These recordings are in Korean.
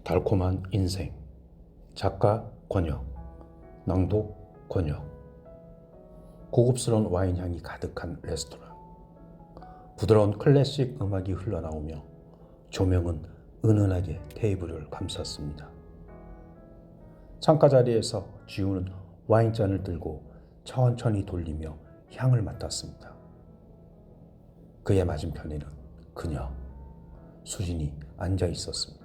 달콤한 인생. 작가 권혁, 낭독 권혁. 고급스러운 와인 향이 가득한 레스토랑. 부드러운 클래식 음악이 흘러나오며 조명은 은은하게 테이블을 감쌌습니다. 창가 자리에서 지우는 와인잔을 들고 천천히 돌리며 향을 맡았습니다. 그의 맞은편에는 그녀, 수진이 앉아 있었습니다.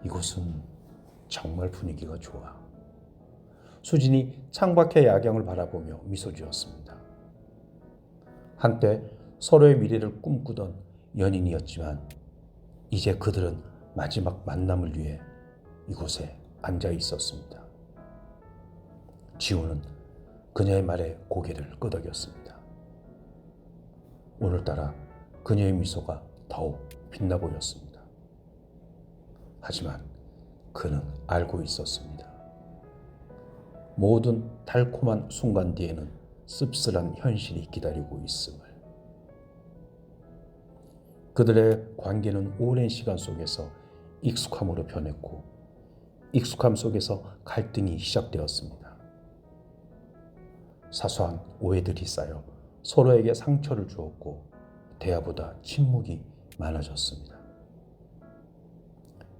이곳은 정말 분위기가 좋아. 수진이 창밖의 야경을 바라보며 미소 지었습니다. 한때 서로의 미래를 꿈꾸던 연인이었지만 이제 그들은 마지막 만남을 위해 이곳에 앉아 있었습니다. 지우는 그녀의 말에 고개를 끄덕였습니다. 오늘따라 그녀의 미소가 더욱 빛나 보였습니다. 하지만 그는 알고 있었습니다. 모든 달콤한 순간 뒤에는 씁쓸한 현실이 기다리고 있음을. 그들의 관계는 오랜 시간 속에서 익숙함으로 변했고 익숙함 속에서 갈등이 시작되었습니다. 사소한 오해들이 쌓여 서로에게 상처를 주었고 대화보다 침묵이 많아졌습니다.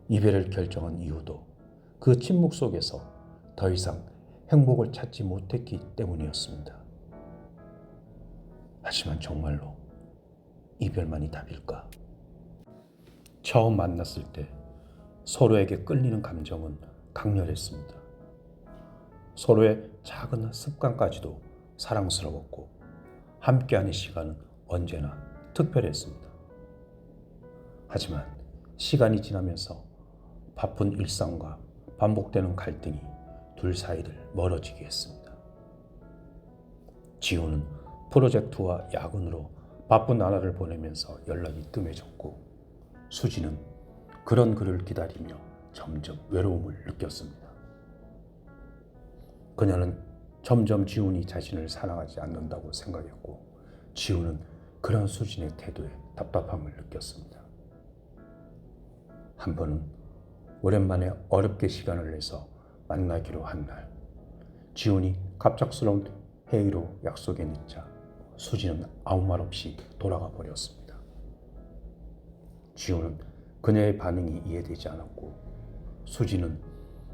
이별을 결정한 이유도 그 침묵 속에서 더 이상 행복을 찾지 못했기 때문이었습니다. 하지만 정말로 이별만이 답일까? 처음 만났을 때 서로에게 끌리는 감정은 강렬했습니다. 서로의 작은 습관까지도 사랑스러웠고 함께하는 시간은 언제나 특별했습니다. 하지만 시간이 지나면서 바쁜 일상과 반복되는 갈등이 둘 사이를 멀어지게 했습니다. 지우는 프로젝트와 야근으로 바쁜 나날을 보내면서 연락이 뜸해졌고 수지는 그런 그를 기다리며 점점 외로움을 느꼈습니다. 그녀는 점점 지훈이 자신을 사랑하지 않는다고 생각했고 지훈은 그런 수진의 태도에 답답함을 느꼈습니다. 한 번은 오랜만에 어렵게 시간을 내서 만나기로 한 날, 지훈이 갑작스러운 회의로 약속에 늦자 수지는 아무 말 없이 돌아가 버렸습니다. 지훈은 그녀의 반응이 이해되지 않았고 수지는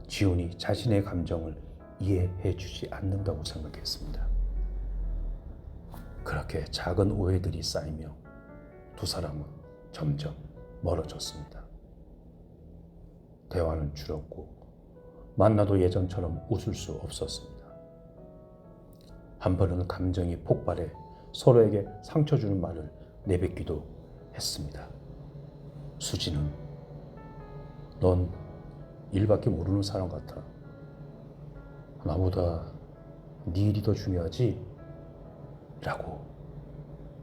지훈이 자신의 감정을 이해해 주지 않는다고 생각했습니다. 그렇게 작은 오해들이 쌓이며 두 사람은 점점 멀어졌습니다. 대화는 줄었고 만나도 예전처럼 웃을 수 없었습니다. 한 번은 감정이 폭발해 서로에게 상처 주는 말을 내뱉기도 했습니다. 수지는 넌 일밖에 모르는 사람 같아. 나보다 네 일이 더 중요하지? 라고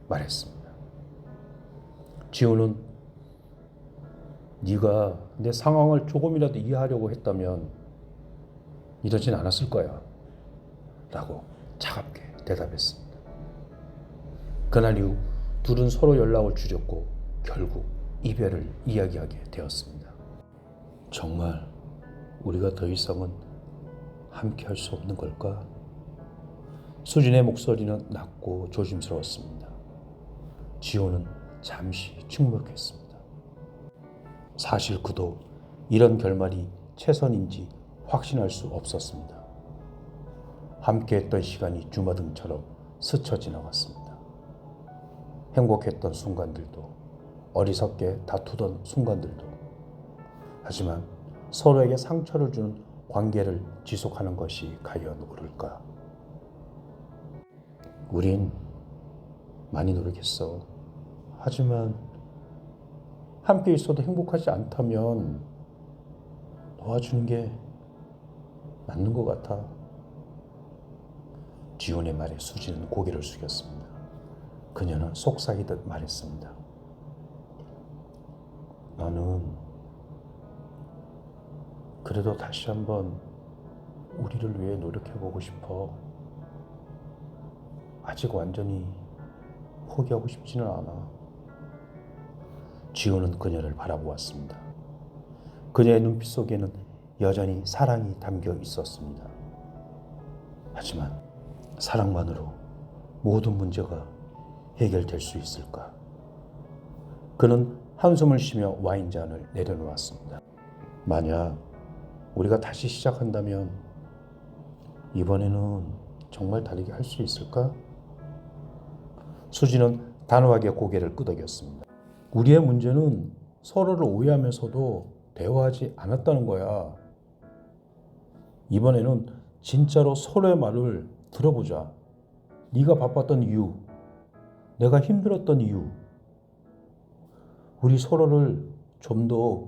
말했습니다. 지호는 네가 내 상황을 조금이라도 이해하려고 했다면 이러진 않았을 거야 라고 차갑게 대답했습니다. 그날 이후 둘은 서로 연락을 줄였고 결국 이별을 이야기하게 되었습니다. 정말 우리가 더 이상은 함께 할 수 없는 걸까? 수진의 목소리는 낮고 조심스러웠습니다. 지호는 잠시 침묵했습니다. 사실 그도 이런 결말이 최선인지 확신할 수 없었습니다. 함께했던 시간이 주마등처럼 스쳐 지나갔습니다. 행복했던 순간들도 어리석게 다투던 순간들도. 하지만 서로에게 상처를 주는 관계를 지속하는 것이 과연 옳을까? 우린 많이 노력했어. 하지만 함께 있어도 행복하지 않다면 놓아주는 게 맞는 것 같아. 지훈의 말에 수지는 고개를 숙였습니다. 그녀는 속삭이듯 말했습니다. 나는 그래도 다시 한번 우리를 위해 노력해보고 싶어. 아직 완전히 포기하고 싶지는 않아. 지우는 그녀를 바라보았습니다. 그녀의 눈빛 속에는 여전히 사랑이 담겨 있었습니다. 하지만 사랑만으로 모든 문제가 해결될 수 있을까? 그는 한숨을 쉬며 와인잔을 내려놓았습니다. 만약 우리가 다시 시작한다면 이번에는 정말 다르게 할 수 있을까? 수지는 단호하게 고개를 끄덕였습니다. 우리의 문제는 서로를 오해하면서도 대화하지 않았다는 거야. 이번에는 진짜로 서로의 말을 들어보자. 네가 바빴던 이유, 내가 힘들었던 이유, 우리 서로를 좀 더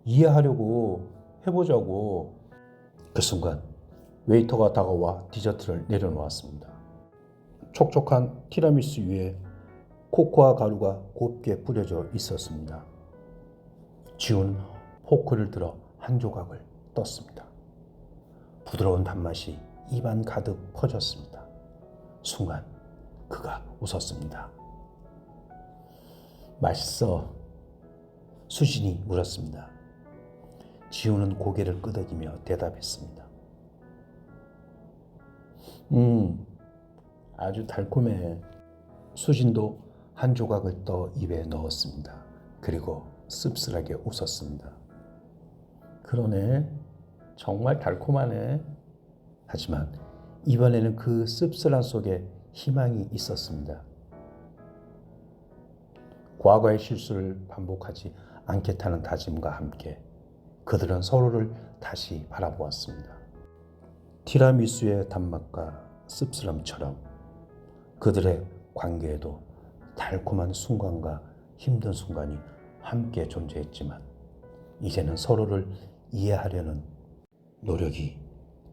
이해하려고 해보자고. 그 순간 웨이터가 다가와 디저트를 내려놓았습니다. 촉촉한 티라미수 위에 코코아 가루가 곱게 뿌려져 있었습니다. 지우는 포크를 들어 한 조각을 떴습니다. 부드러운 단맛이 입안 가득 퍼졌습니다. 순간 그가 웃었습니다. 맛있어? 수진이 물었습니다. 지우는 고개를 끄덕이며 대답했습니다. 아주 달콤해. 수진도 한 조각을 떠 입에 넣었습니다. 그리고 씁쓸하게 웃었습니다. 그러네. 정말 달콤하네. 하지만 이번에는 그 씁쓸한 속에 희망이 있었습니다. 과거의 실수를 반복하지 않겠다는 다짐과 함께 그들은 서로를 다시 바라보았습니다. 티라미수의 단맛과 씁쓸함처럼 그들의 관계에도 달콤한 순간과 힘든 순간이 함께 존재했지만 이제는 서로를 이해하려는 노력이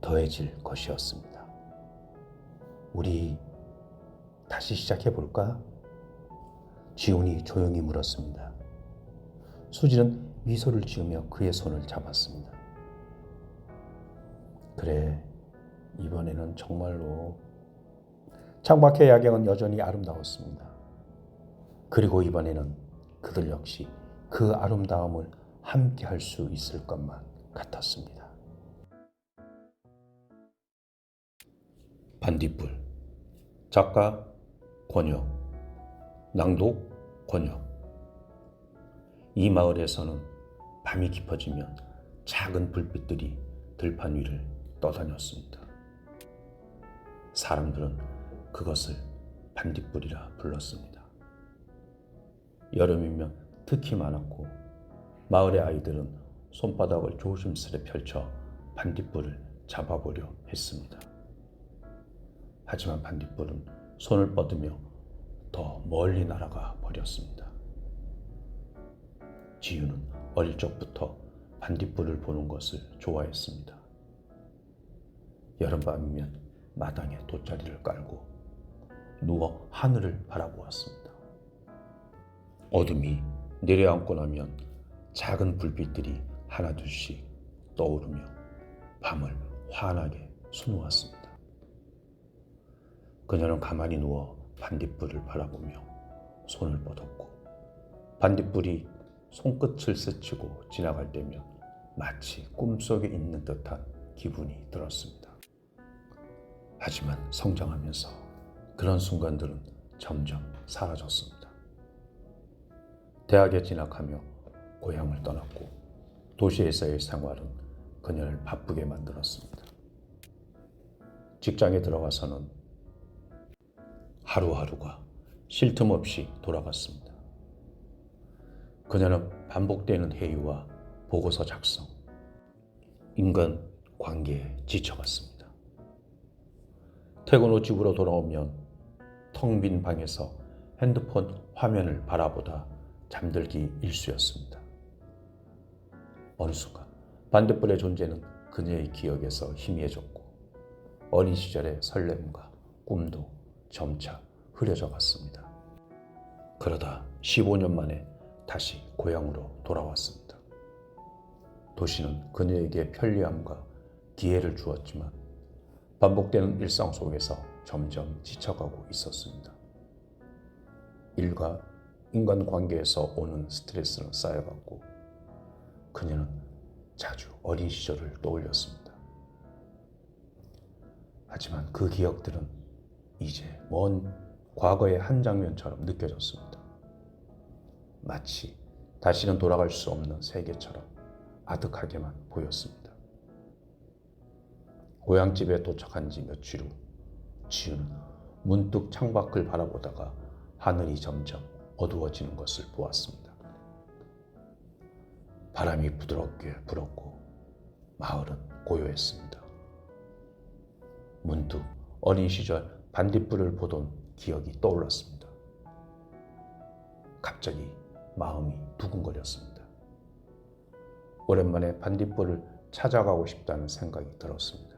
더해질 것이었습니다. 우리 다시 시작해볼까? 지훈이 조용히 물었습니다. 수지는 미소를 지으며 그의 손을 잡았습니다. 그래, 이번에는 정말로. 창밖의 야경은 여전히 아름다웠습니다. 그리고 이번에는 그들 역시 그 아름다움을 함께 할 수 있을 것만 같았습니다. 반딧불. 작가 권혁, 낭독 권혁. 이 마을에서는 밤이 깊어지면 작은 불빛들이 들판 위를 떠다녔습니다. 사람들은 그것을 반딧불이라 불렀습니다. 여름이면 특히 많았고 마을의 아이들은 손바닥을 조심스레 펼쳐 반딧불을 잡아보려 했습니다. 하지만 반딧불은 손을 뻗으며 더 멀리 날아가 버렸습니다. 지우는 어릴 적부터 반딧불을 보는 것을 좋아했습니다. 여름밤이면 마당에 돗자리를 깔고 누워 하늘을 바라보았습니다. 어둠이 내려앉고 나면 작은 불빛들이 하나둘씩 떠오르며 밤을 환하게 수놓았습니다. 그녀는 가만히 누워 반딧불을 바라보며 손을 뻗었고 반딧불이 손끝을 스치고 지나갈 때면 마치 꿈속에 있는 듯한 기분이 들었습니다. 하지만 성장하면서 그런 순간들은 점점 사라졌습니다. 대학에 진학하며 고향을 떠났고 도시에서의 생활은 그녀를 바쁘게 만들었습니다. 직장에 들어가서는 하루하루가 쉴 틈 없이 돌아갔습니다. 그녀는 반복되는 회의와 보고서 작성, 인간 관계에 지쳐갔습니다. 퇴근 후 집으로 돌아오면 텅 빈 방에서 핸드폰 화면을 바라보다 잠들기 일쑤였습니다. 어느 순간 반딧불의 존재는 그녀의 기억에서 희미해졌고 어린 시절의 설렘과 꿈도 점차 흐려져 갔습니다. 그러다 15년 만에 다시 고향으로 돌아왔습니다. 도시는 그녀에게 편리함과 기회를 주었지만 반복되는 일상 속에서 점점 지쳐가고 있었습니다. 일과 인간관계에서 오는 스트레스는 쌓여갔고 그녀는 자주 어린 시절을 떠올렸습니다. 하지만 그 기억들은 이제 먼 과거의 한 장면처럼 느껴졌습니다. 마치 다시는 돌아갈 수 없는 세계처럼 아득하게만 보였습니다. 고향집에 도착한 지 며칠 후 지우는 문득 창밖을 바라보다가 하늘이 점점 어두워지는 것을 보았습니다. 바람이 부드럽게 불었고 마을은 고요했습니다. 문득 어린 시절 반딧불을 보던 기억이 떠올랐습니다. 갑자기 마음이 두근거렸습니다. 오랜만에 반딧불을 찾아가고 싶다는 생각이 들었습니다.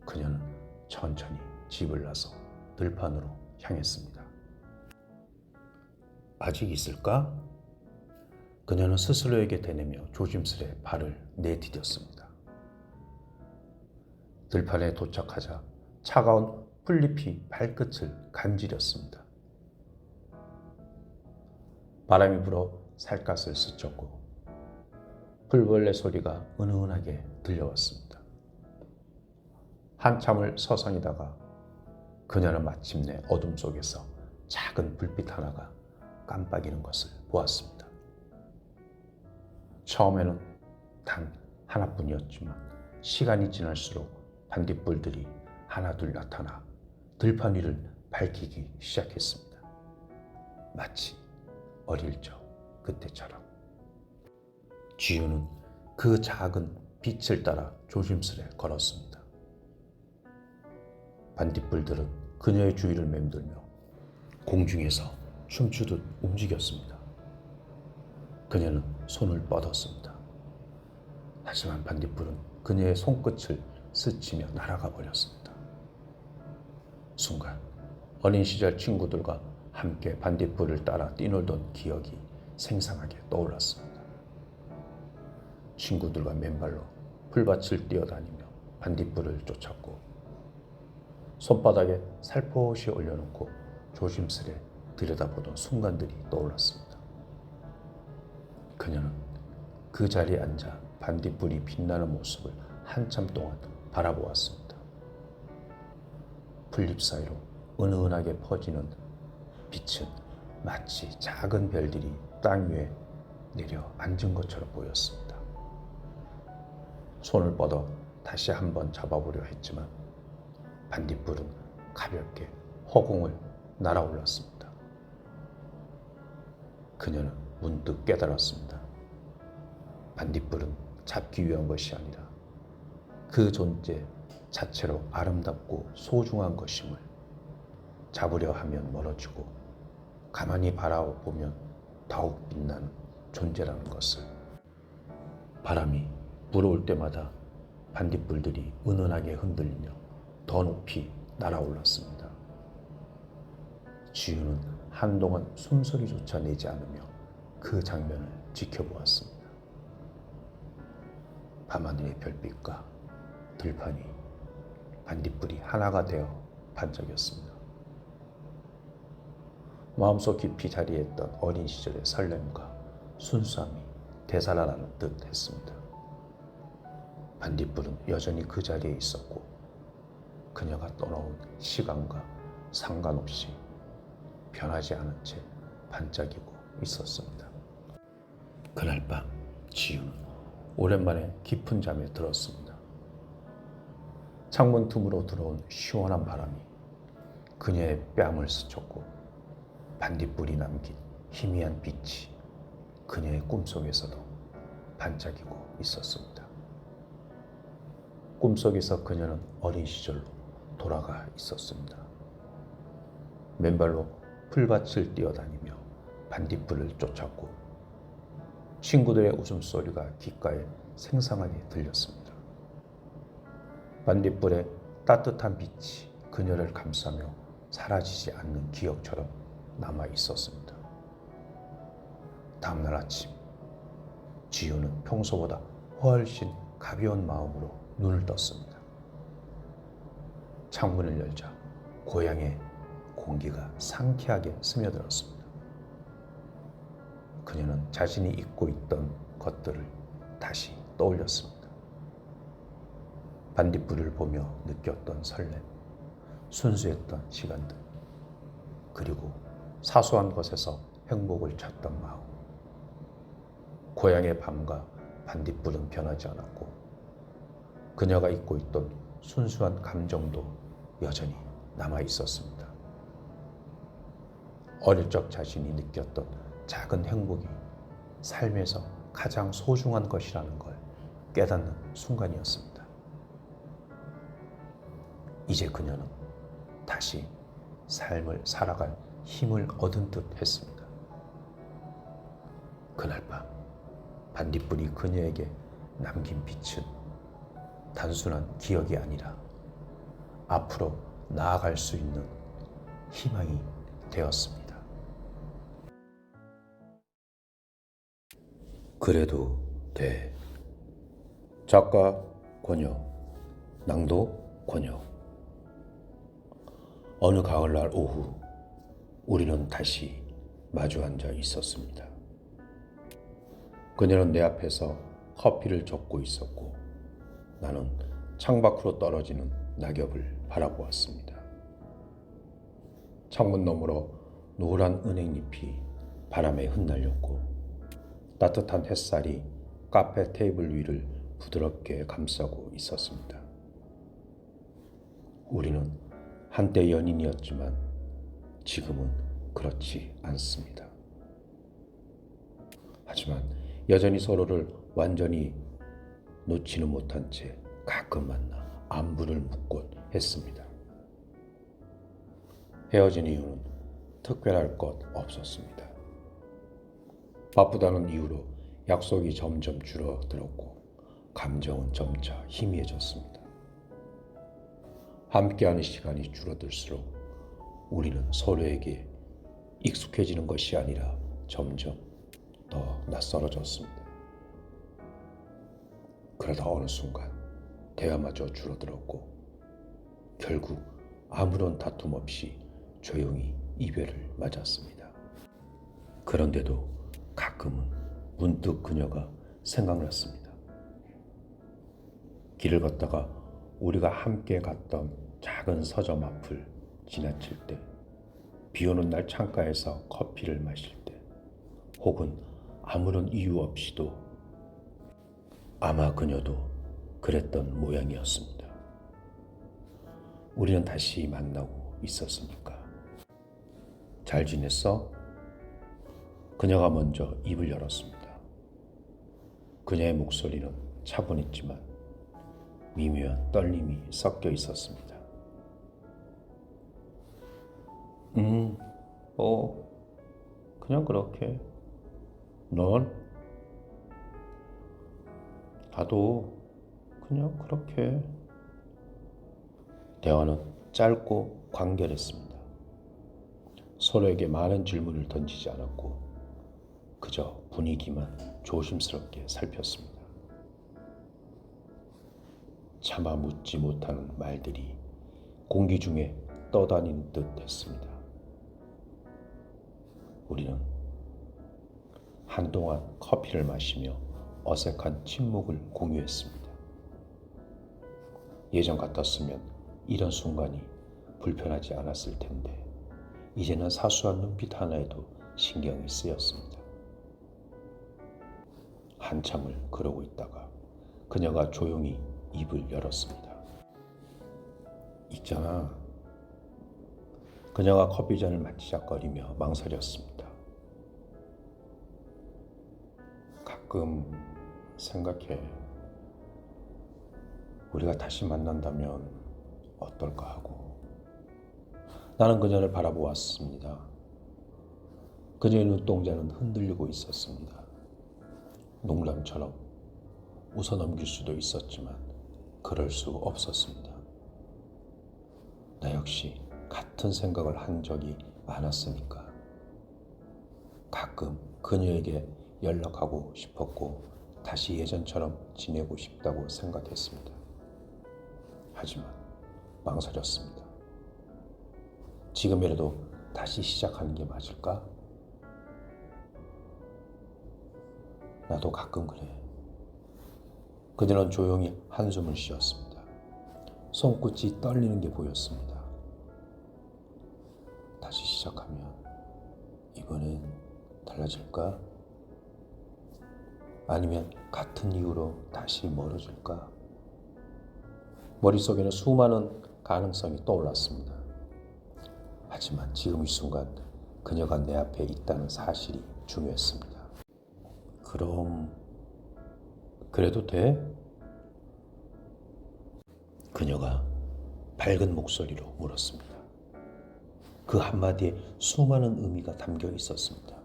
그녀는 천천히 집을 나서 들판으로 향했습니다. 아직 있을까? 그녀는 스스로에게 되뇌며 조심스레 발을 내디뎠습니다. 들판에 도착하자 차가운 풀잎이 발끝을 간지렸습니다. 바람이 불어 살갗을 스쳤고 풀벌레 소리가 은은하게 들려왔습니다. 한참을 서성이다가 그녀는 마침내 어둠 속에서 작은 불빛 하나가 깜빡이는 것을 보았습니다. 처음에는 단 하나뿐이었지만 시간이 지날수록 반딧불들이 하나둘 나타나 들판 위를 밝히기 시작했습니다. 마치 어릴 적 그때처럼. 지우는 그 작은 빛을 따라 조심스레 걸었습니다. 반딧불들은 그녀의 주위를 맴돌며 공중에서 춤추듯 움직였습니다. 그녀는 손을 뻗었습니다. 하지만 반딧불은 그녀의 손끝을 스치며 날아가 버렸습니다. 순간 어린 시절 친구들과 함께 반딧불을 따라 뛰놀던 기억이 생생하게 떠올랐습니다. 친구들과 맨발로 풀밭을 뛰어다니며 반딧불을 쫓았고 손바닥에 살포시 올려놓고 조심스레 들여다보던 순간들이 떠올랐습니다. 그녀는 그 자리에 앉아 반딧불이 빛나는 모습을 한참 동안 바라보았습니다. 풀잎 사이로 은은하게 퍼지는 빛은 마치 작은 별들이 땅 위에 내려 앉은 것처럼 보였습니다. 손을 뻗어 다시 한번 잡아보려 했지만 반딧불은 가볍게 허공을 날아올랐습니다. 그녀는 문득 깨달았습니다. 반딧불은 잡기 위한 것이 아니라 그 존재 자체로 아름답고 소중한 것임을, 잡으려 하면 멀어지고 가만히 바라보면 더욱 빛나는 존재라는 것을. 바람이 불어올 때마다 반딧불들이 은은하게 흔들리며 더 높이 날아올랐습니다. 지우는 한동안 숨소리조차 내지 않으며 그 장면을 지켜보았습니다. 밤하늘의 별빛과 들판이 반딧불이 하나가 되어 반짝였습니다. 마음속 깊이 자리했던 어린 시절의 설렘과 순수함이 되살아나는 듯 했습니다. 반딧불은 여전히 그 자리에 있었고 그녀가 떠나온 시간과 상관없이 변하지 않은 채 반짝이고 있었습니다. 그날 밤 지우는 오랜만에 깊은 잠에 들었습니다. 창문 틈으로 들어온 시원한 바람이 그녀의 뺨을 스쳤고 반딧불이 남긴 희미한 빛이 그녀의 꿈속에서도 반짝이고 있었습니다. 꿈속에서 그녀는 어린 시절로 돌아가 있었습니다. 맨발로 풀밭을 뛰어다니며 반딧불을 쫓았고 친구들의 웃음소리가 귓가에 생생하게 들렸습니다. 반딧불의 따뜻한 빛이 그녀를 감싸며 사라지지 않는 기억처럼 남아 있었습니다. 다음날 아침 지우는 평소보다 훨씬 가벼운 마음으로 눈을 떴습니다. 창문을 열자 고향의 공기가 상쾌하게 스며들었습니다. 그녀는 자신이 잊고 있던 것들을 다시 떠올렸습니다. 반딧불을 보며 느꼈던 설렘, 순수했던 시간들, 그리고 사소한 것에서 행복을 찾던 마음. 고향의 밤과 반딧불은 변하지 않았고 그녀가 잊고 있던 순수한 감정도 여전히 남아 있었습니다. 어릴 적 자신이 느꼈던 작은 행복이 삶에서 가장 소중한 것이라는 걸 깨닫는 순간이었습니다. 이제 그녀는 다시 삶을 살아갈 힘을 얻은 듯 했습니다. 그날 밤 반딧불이 그녀에게 남긴 빛은 단순한 기억이 아니라 앞으로 나아갈 수 있는 희망이 되었습니다. 그래도 돼. 작가 권혁, 낭독 권혁. 어느 가을날 오후 우리는 다시 마주 앉아 있었습니다. 그녀는 내 앞에서 커피를 접고 있었고 나는 창밖으로 떨어지는 낙엽을 바라보았습니다. 창문 너머로 노란 은행잎이 바람에 흩날렸고 따뜻한 햇살이 카페 테이블 위를 부드럽게 감싸고 있었습니다. 우리는 한때 연인이었지만 지금은 그렇지 않습니다. 하지만 여전히 서로를 완전히 놓지는 못한 채 가끔 만나 안부를 묻곤 했습니다. 헤어진 이유는 특별할 것 없었습니다. 바쁘다는 이유로 약속이 점점 줄어들었고 감정은 점차 희미해졌습니다. 함께하는 시간이 줄어들수록 우리는 서로에게 익숙해지는 것이 아니라 점점 더 낯설어졌습니다. 그러다 어느 순간 대화마저 줄어들었고 결국 아무런 다툼 없이 조용히 이별을 맞았습니다. 그런데도 가끔은 문득 그녀가 생각났습니다. 길을 걷다가 우리가 함께 갔던 작은 서점 앞을 지나칠 때, 비 오는 날 창가에서 커피를 마실 때, 혹은 아무런 이유 없이도 아마 그녀도 그랬던 모양이었습니다. 우리는 다시 만나고 있었으니까. 잘 지냈어? 그녀가 먼저 입을 열었습니다. 그녀의 목소리는 차분했지만 미묘한 떨림이 섞여 있었습니다. 그냥 그렇게. 넌? 나도 그냥 그렇게. 대화는 짧고 간결했습니다. 서로에게 많은 질문을 던지지 않았고 그저 분위기만 조심스럽게 살폈습니다. 차마 묻지 못하는 말들이 공기 중에 떠다니는 듯 했습니다. 우리는 한동안 커피를 마시며 어색한 침묵을 공유했습니다. 예전 같았으면 이런 순간이 불편하지 않았을 텐데 이제는 사소한 눈빛 하나에도 신경이 쓰였습니다. 한참을 그러고 있다가 그녀가 조용히 입을 열었습니다. 있잖아. 그녀가 커피잔을 만지작거리며 망설였습니다. 가끔 생각해. 우리가 다시 만난다면 어떨까 하고. 나는 그녀를 바라보았습니다. 그녀의 눈동자는 흔들리고 있었습니다. 농담처럼 웃어넘길 수도 있었지만 그럴 수 없었습니다. 나 역시 같은 생각을 한 적이 많았으니까. 가끔 그녀에게 연락하고 싶었고 다시 예전처럼 지내고 싶다고 생각했습니다. 하지만 망설였습니다. 지금이라도 다시 시작하는 게 맞을까? 나도 가끔 그래. 그녀는 조용히 한숨을 쉬었습니다. 손끝이 떨리는 게 보였습니다. 다시 시작하면 이번엔 달라질까? 아니면 같은 이유로 다시 멀어질까? 머릿속에는 수많은 가능성이 떠올랐습니다. 하지만 지금 이 순간 그녀가 내 앞에 있다는 사실이 중요했습니다. 그럼 그래도 돼? 그녀가 밝은 목소리로 물었습니다. 그 한마디에 수많은 의미가 담겨 있었습니다.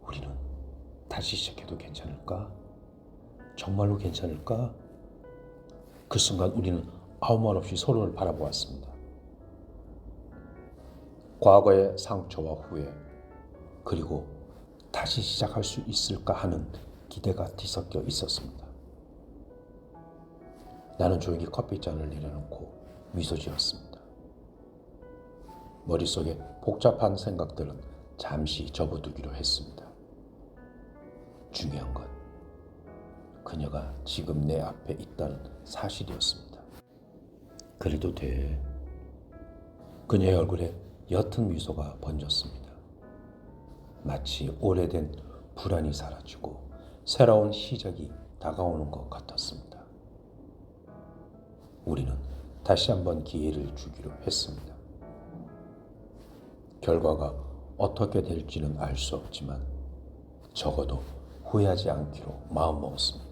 우리는 다시 시작해도 괜찮을까? 정말로 괜찮을까? 그 순간 우리는 아무 말 없이 서로를 바라보았습니다. 과거의 상처와 후회, 그리고 다시 시작할 수 있을까 하는 기대가 뒤섞여 있었습니다. 나는 조용히 커피잔을 내려놓고 미소 지었습니다. 머릿속에 복잡한 생각들은 잠시 접어두기로 했습니다. 중요한 건 그녀가 지금 내 앞에 있다는 사실이었습니다. 그래도 돼. 그녀의 얼굴에 옅은 미소가 번졌습니다. 마치 오래된 불안이 사라지고 새로운 시작이 다가오는 것 같았습니다. 우리는 다시 한번 기회를 주기로 했습니다. 결과가 어떻게 될지는 알 수 없지만 적어도 후회하지 않기로 마음먹었습니다.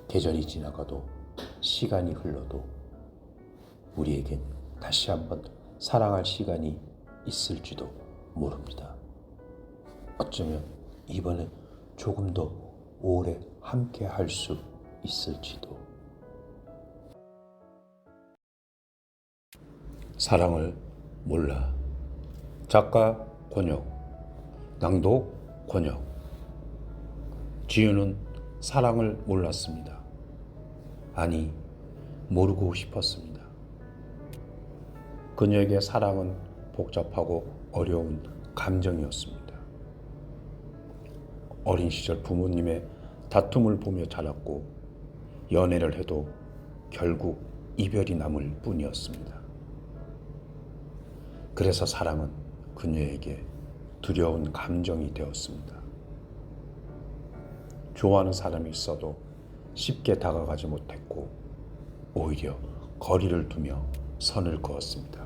계절이 지나가도 시간이 흘러도 우리에겐 다시 한번 사랑할 시간이 있을지도 모릅니다. 어쩌면 이번엔 조금 더 오래 함께 할 수 있을지도. 사랑을 몰라. 작가 권혁, 낭독 권혁. 지우는 사랑을 몰랐습니다. 아니, 모르고 싶었습니다. 그녀에게 사랑은 복잡하고 어려운 감정이었습니다. 어린 시절 부모님의 다툼을 보며 자랐고 연애를 해도 결국 이별이 남을 뿐이었습니다. 그래서 사랑은 그녀에게 두려운 감정이 되었습니다. 좋아하는 사람이 있어도 쉽게 다가가지 못했고 오히려 거리를 두며 선을 그었습니다.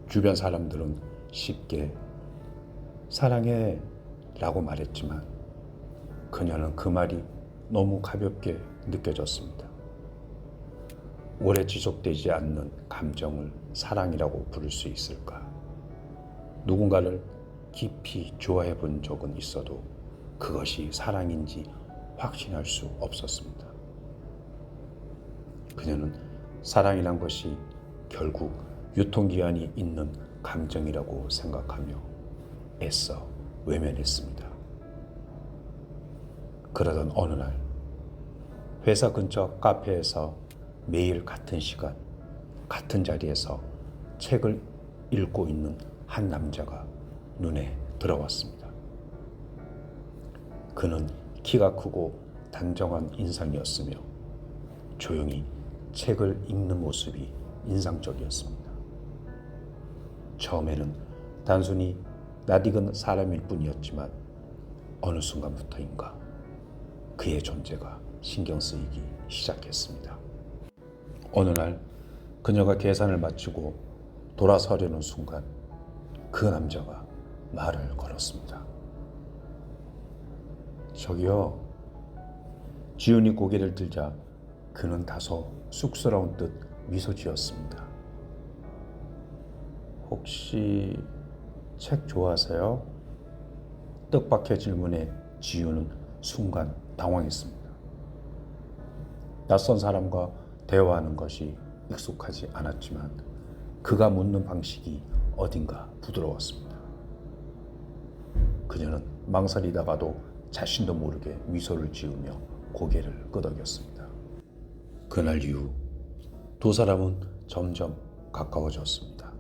주변 사람들은 쉽게 사랑해 라고 말했지만 그녀는 그 말이 너무 가볍게 느껴졌습니다. 오래 지속되지 않는 감정을 사랑이라고 부를 수 있을까? 누군가를 깊이 좋아해 본 적은 있어도 그것이 사랑인지 확신할 수 없었습니다. 그녀는 사랑이란 것이 결국 유통기한이 있는 감정이라고 생각하며 애써 외면했습니다. 그러던 어느 날 회사 근처 카페에서 매일 같은 시간, 같은 자리에서 책을 읽고 있는 한 남자가 눈에 들어왔습니다. 그는 키가 크고 단정한 인상이었으며 조용히 책을 읽는 모습이 인상적이었습니다. 처음에는 단순히 낯익은 사람일 뿐이었지만 어느 순간부터인가 그의 존재가 신경 쓰이기 시작했습니다. 어느 날 그녀가 계산을 마치고 돌아서려는 순간 그 남자가 말을 걸었습니다. 저기요. 지훈이 고개를 들자 그는 다소 쑥스러운 듯 미소 지었습니다. 혹시 책 좋아하세요? 뜻밖의 질문에 지훈은 순간 당황했습니다. 낯선 사람과 대화하는 것이 익숙하지 않았지만 그가 묻는 방식이 어딘가 부드러웠습니다. 그녀는 망설이다가도 자신도 모르게 미소를 지으며 고개를 끄덕였습니다. 그날 이후 두 사람은 점점 가까워졌습니다.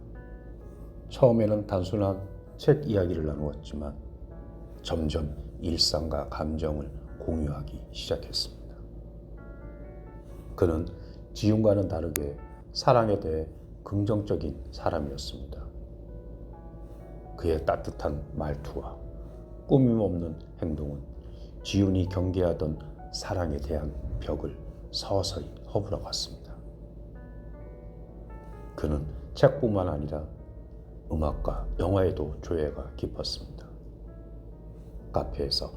처음에는 단순한 책 이야기를 나누었지만 점점 일상과 감정을 공유하기 시작했습니다. 그는 지훈과는 다르게 사랑에 대해 긍정적인 사람이었습니다. 그의 따뜻한 말투와 꾸밈없는 행동은 지훈이 경계하던 사랑에 대한 벽을 서서히 허물어갔습니다. 그는 책뿐만 아니라 음악과 영화에도 조예가 깊었습니다. 카페에서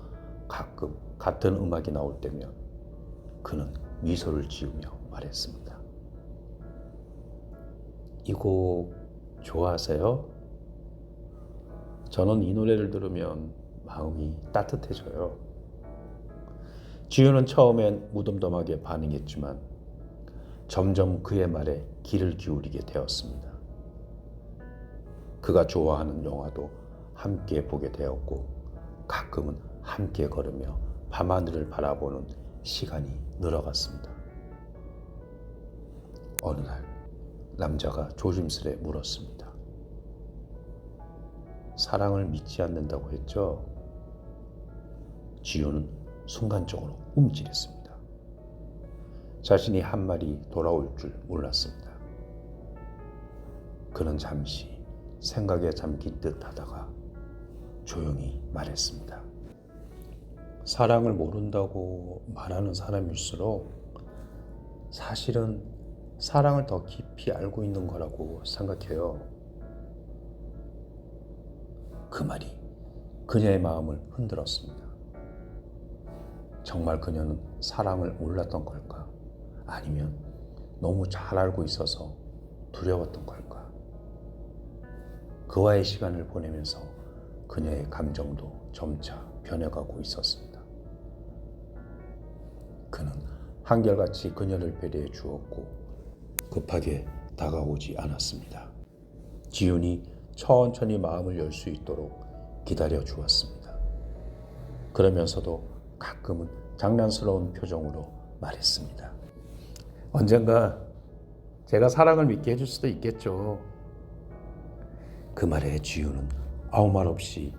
가끔 같은 음악이 나올 때면 그는 미소를 지으며 말했습니다. 이 곡 좋아하세요? 저는 이 노래를 들으면 마음이 따뜻해져요. 지훈은 처음엔 무덤덤하게 반응했지만 점점 그의 말에 귀를 기울이게 되었습니다. 그가 좋아하는 영화도 함께 보게 되었고 가끔은 함께 걸으며 밤하늘을 바라보는 시간이 늘어갔습니다. 어느 날 남자가 조심스레 물었습니다. 사랑을 믿지 않는다고 했죠? 지훈은 순간적으로 움찔했습니다. 자신이 한 말이 돌아올 줄 몰랐습니다. 그는 잠시 생각에 잠긴 듯 하다가 조용히 말했습니다. 사랑을 모른다고 말하는 사람일수록 사실은 사랑을 더 깊이 알고 있는 거라고 생각해요. 그 말이 그녀의 마음을 흔들었습니다. 정말 그녀는 사랑을 몰랐던 걸까? 아니면 너무 잘 알고 있어서 두려웠던 걸까? 그와의 시간을 보내면서 그녀의 감정도 점차 변해가고 있었습니다. 그는 한결같이 그녀를 배려해 주었고 급하게 다가오지 않았습니다. 지훈이 천천히 마음을 열 수 있도록 기다려 주었습니다. 그러면서도 가끔은 장난스러운 표정으로 말했습니다. 언젠가 제가 사랑을 믿게 해줄 수도 있겠죠. 그 말에 지훈은 아무 말 없이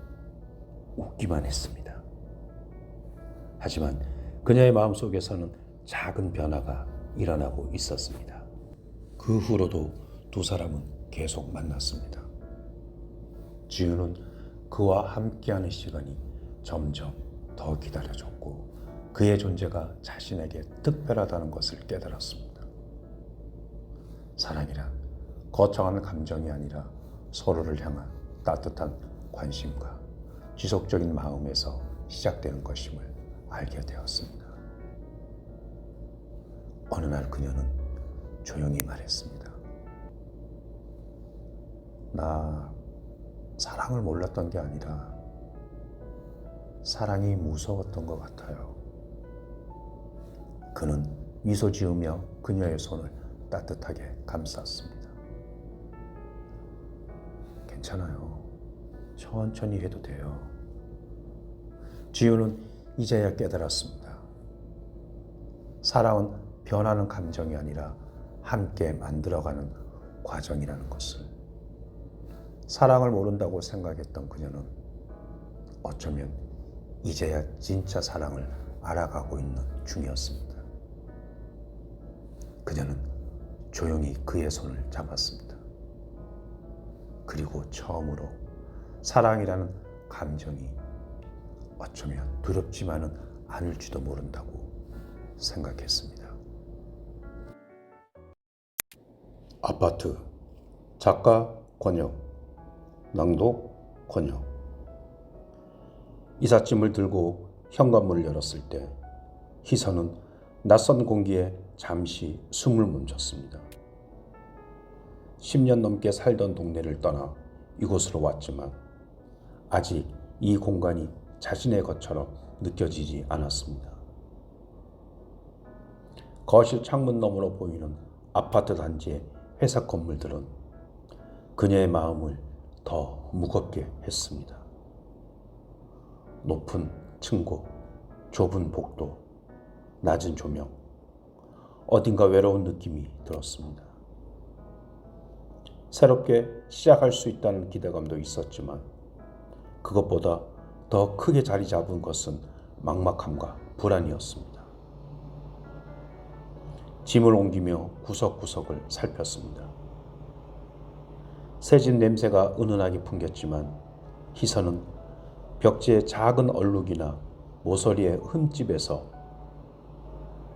웃기만 했습니다. 하지만 그녀의 마음속에서는 작은 변화가 일어나고 있었습니다. 그 후로도 두 사람은 계속 만났습니다. 지훈은 그와 함께하는 시간이 점점 더 기다려졌고 그의 존재가 자신에게 특별하다는 것을 깨달았습니다. 사랑이란 거창한 감정이 아니라 서로를 향한 따뜻한 관심과 지속적인 마음에서 시작되는 것임을 알게 되었습니다. 어느 날 그녀는 조용히 말했습니다. 나 사랑을 몰랐던 게 아니라 사랑이 무서웠던 것 같아요. 그는 미소 지으며 그녀의 손을 따뜻하게 감쌌습니다. 괜찮아요. 천천히 해도 돼요. 지훈은 이제야 깨달았습니다. 사랑은 변하는 감정이 아니라 함께 만들어가는 과정이라는 것을. 사랑을 모른다고 생각했던 그녀는 어쩌면 이제야 진짜 사랑을 알아가고 있는 중이었습니다. 그녀는 조용히 그의 손을 잡았습니다. 그리고 처음으로 사랑이라는 감정이 어쩌면 두렵지만은 않을지도 모른다고 생각했습니다. 아파트. 작가 권혁, 낭독 권혁. 이삿짐을 들고 현관문을 열었을 때 희선은 낯선 공기에 잠시 숨을 멈췄습니다. 10년 넘게 살던 동네를 떠나 이곳으로 왔지만 아직 이 공간이 자신의 것처럼 느껴지지 않았습니다. 거실 창문 너머로 보이는 아파트 단지의 회사 건물들은 그녀의 마음을 더 무겁게 했습니다. 높은 층고, 좁은 복도, 낮은 조명, 어딘가 외로운 느낌이 들었습니다. 새롭게 시작할 수 있다는 기대감도 있었지만 그것보다 더 크게 자리 잡은 것은 막막함과 불안이었습니다. 짐을 옮기며 구석구석을 살폈습니다. 새집 냄새가 은은하게 풍겼지만 희선은 벽지의 작은 얼룩이나 모서리의 흠집에서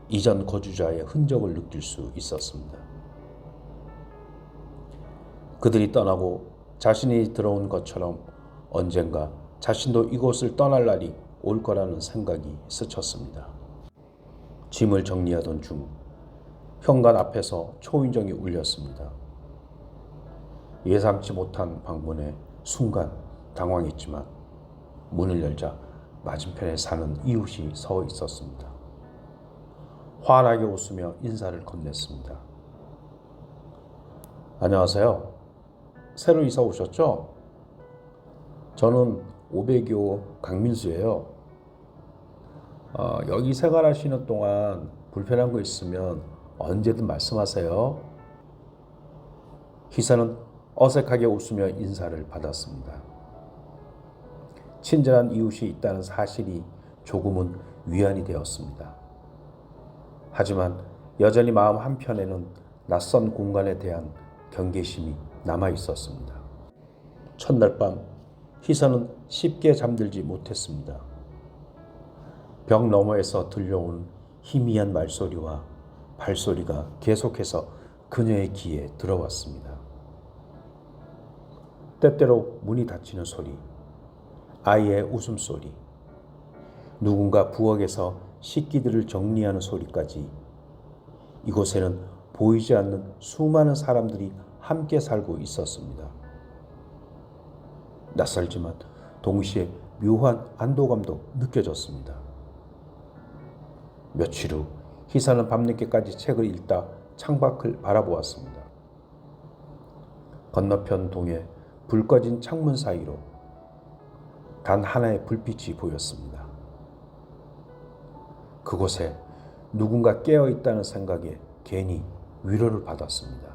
이전 거주자의 흔적을 느낄 수 있었습니다. 그들이 떠나고 자신이 들어온 것처럼 언젠가 자신도 이곳을 떠날 날이 올 거라는 생각이 스쳤습니다. 짐을 정리하던 중 현관 앞에서 초인종이 울렸습니다. 예상치 못한 방문에 순간 당황했지만 문을 열자 맞은편에 사는 이웃이 서 있었습니다. 환하게 웃으며 인사를 건넸습니다. 안녕하세요. 새로 이사 오셨죠? 저는 502호 강민수예요. 여기 생활하시는 동안 불편한 거 있으면 언제든 말씀하세요. 희사는 어색하게 웃으며 인사를 받았습니다. 친절한 이웃이 있다는 사실이 조금은 위안이 되었습니다. 하지만 여전히 마음 한편에는 낯선 공간에 대한 경계심이 남아 있었습니다. 첫날 밤 희선은 쉽게 잠들지 못했습니다. 벽 너머에서 들려온 희미한 말소리와 발소리가 계속해서 그녀의 귀에 들어왔습니다. 때때로 문이 닫히는 소리, 아이의 웃음소리, 누군가 부엌에서 식기들을 정리하는 소리까지 이곳에는 보이지 않는 수많은 사람들이 함께 살고 있었습니다. 낯설지만 동시에 묘한 안도감도 느껴졌습니다. 며칠 후 희사는 밤늦게까지 책을 읽다 창밖을 바라보았습니다. 건너편 동에 불 꺼진 창문 사이로 단 하나의 불빛이 보였습니다. 그곳에 누군가 깨어있다는 생각에 괜히 위로를 받았습니다.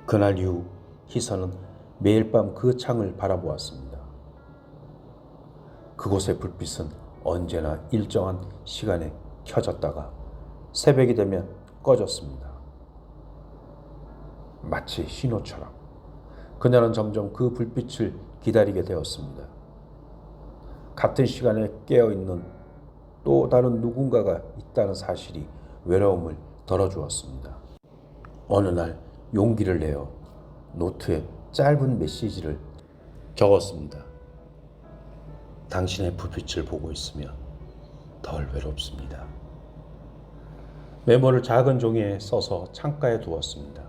그날 이후 희선은 매일 밤 그 창을 바라보았습니다. 그곳의 불빛은 언제나 일정한 시간에 켜졌다가 새벽이 되면 꺼졌습니다. 마치 신호처럼 그녀는 점점 그 불빛을 기다리게 되었습니다. 같은 시간에 깨어있는 또 다른 누군가가 있다는 사실이 외로움을 덜어주었습니다. 어느 날 용기를 내어 노트에 짧은 메시지를 적었습니다. 당신의 불빛을 보고 있으면 덜 외롭습니다. 메모를 작은 종이에 써서 창가에 두었습니다.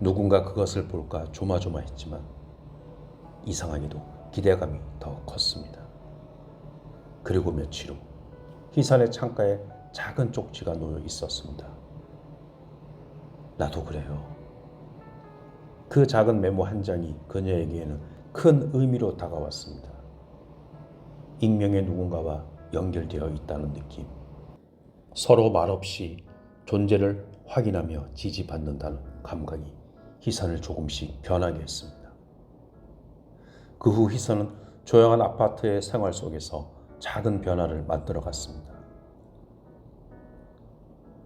누군가 그것을 볼까 조마조마했지만 이상하게도 기대감이 더 컸습니다. 그리고 며칠 후 희선의 창가에 작은 쪽지가 놓여 있었습니다. 나도 그래요. 그 작은 메모 한 장이 그녀에게는 큰 의미로 다가왔습니다. 익명의 누군가와 연결되어 있다는 느낌. 서로 말없이 존재를 확인하며 지지받는다는 감각이 희선을 조금씩 변하게 했습니다. 그 후 희선은 조용한 아파트의 생활 속에서 작은 변화를 만들어갔습니다.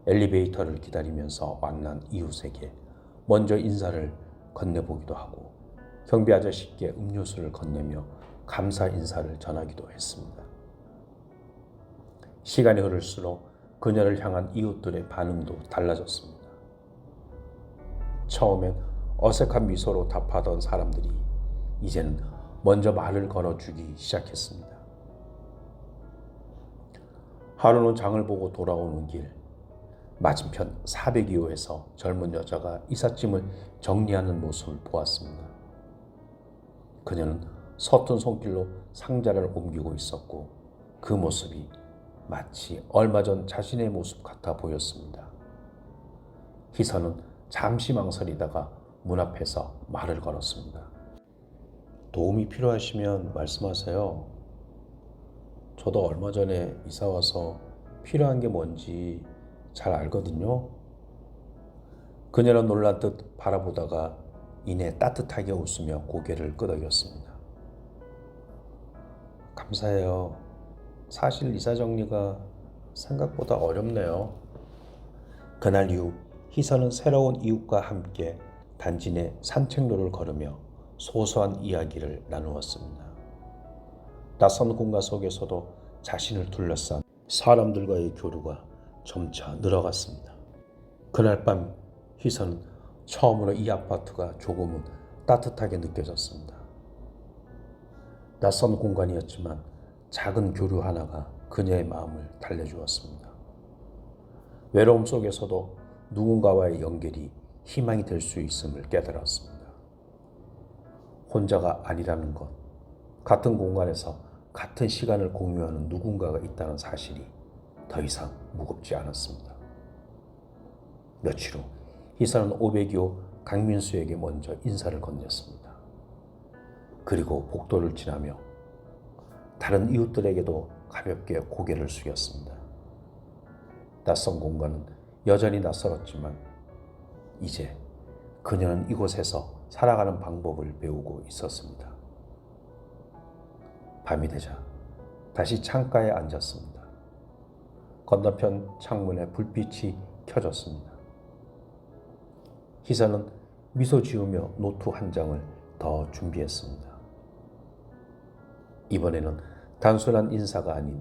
엘리베이터를 기다리면서 만난 이웃에게 먼저 인사를 건네보기도 하고 경비 아저씨께 음료수를 건네며 감사 인사를 전하기도 했습니다. 시간이 흐를수록 그녀를 향한 이웃들의 반응도 달라졌습니다. 처음엔 어색한 미소로 답하던 사람들이 이제는 먼저 말을 걸어주기 시작했습니다. 하루는 장을 보고 돌아오는 길, 맞은편 402호에서 젊은 여자가 이삿짐을 정리하는 모습을 보았습니다. 그녀는 서툰 손길로 상자를 옮기고 있었고 그 모습이 마치 얼마 전 자신의 모습 같아 보였습니다. 희선은 잠시 망설이다가 문 앞에서 말을 걸었습니다. 도움이 필요하시면 말씀하세요. 저도 얼마 전에 이사 와서 필요한 게 뭔지 잘 알거든요. 그녀는 놀란 듯 바라보다가 이내 따뜻하게 웃으며 고개를 끄덕였습니다. 감사해요. 사실 이사 정리가 생각보다 어렵네요. 그날 이후 희선은 새로운 이웃과 함께 단지 내 산책로를 걸으며 소소한 이야기를 나누었습니다. 낯선 공간 속에서도 자신을 둘러싼 사람들과의 교류가 점차 늘어갔습니다. 그날 밤 희선은 처음으로 이 아파트가 조금은 따뜻하게 느껴졌습니다. 낯선 공간이었지만 작은 교류 하나가 그녀의 마음을 달래주었습니다. 외로움 속에서도 누군가와의 연결이 희망이 될 수 있음을 깨달았습니다. 혼자가 아니라는 것, 같은 공간에서 같은 시간을 공유하는 누군가가 있다는 사실이 더 이상 무겁지 않았습니다. 며칠 후 희선은 502호 강민수에게 먼저 인사를 건넸습니다. 그리고 복도를 지나며 다른 이웃들에게도 가볍게 고개를 숙였습니다. 낯선 공간은 여전히 낯설었지만 이제 그녀는 이곳에서 살아가는 방법을 배우고 있었습니다. 밤이 되자 다시 창가에 앉았습니다. 건너편 창문에 불빛이 켜졌습니다. 희선은 미소 지으며 노트 한 장을 더 준비했습니다. 이번에는 단순한 인사가 아닌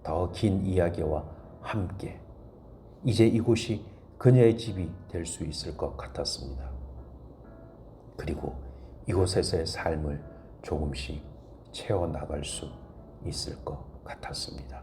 더 긴 이야기와 함께 이제 이곳이 그녀의 집이 될 수 있을 것 같았습니다. 그리고 이곳에서의 삶을 조금씩 채워나갈 수 있을 것 같았습니다.